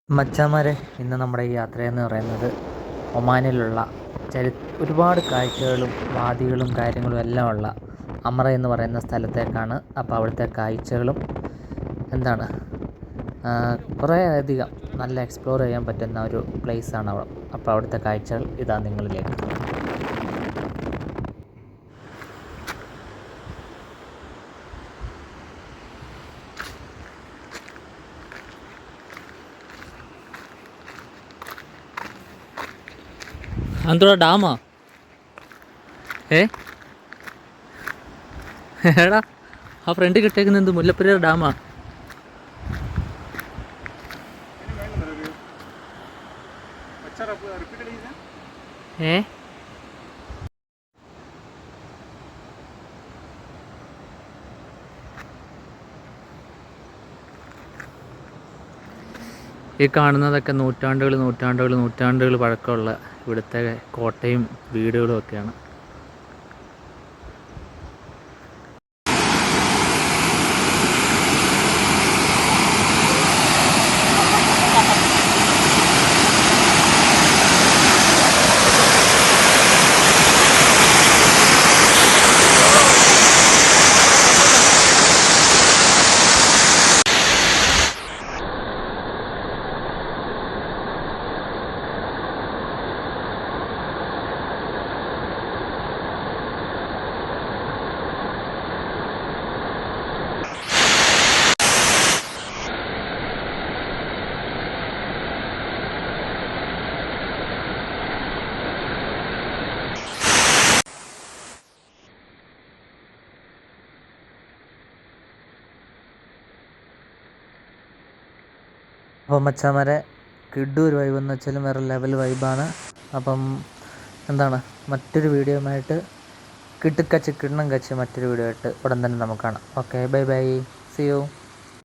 മച്ചാന്മാരെ, ഇന്ന് നമ്മുടെ ഈ യാത്രയെന്ന് പറയുന്നത് ഒമാനിലുള്ള ഒരുപാട് കാഴ്ചകളും വാദികളും കാര്യങ്ങളും എല്ലാം ഉള്ള അമറ എന്ന് പറയുന്ന സ്ഥലത്തേക്കാണ്. അപ്പോൾ അവിടുത്തെ കാഴ്ചകളും എന്താണ് കുറേ അധികം നല്ല എക്സ്പ്ലോർ ചെയ്യാൻ പറ്റുന്ന ഒരു പ്ലേസാണ് അവിടെ. അപ്പോൾ അവിടുത്തെ കാഴ്ചകൾ ഇതാ നിങ്ങളിലേക്ക്. अंदर ഡാമാ എടാ ആ ഫ്രണ്ട് കിട്ടേക്കുന്ന എന്ത് മുല്ലപ്പെരിയാർ ഡാമാ? ഈ കാണുന്നതൊക്കെ നൂറ്റാണ്ടുകൾ പഴക്കമുള്ള ഇവിടുത്തെ കോട്ടയും വീടുകളും ഒക്കെയാണ്. അപ്പോൾ മച്ചാന്മാരെ, കിഡു ഒരു വൈബ് എന്ന് വെച്ചാലും വേറെ ലെവൽ വൈബാണ്. അപ്പം എന്താണ്, മറ്റൊരു വീഡിയോയുമായിട്ട് കിണ്ണം കച്ച് മറ്റൊരു വീഡിയോ ആയിട്ട് ഉടൻ തന്നെ നമുക്ക് കാണാം. Okay, bye bye, see U.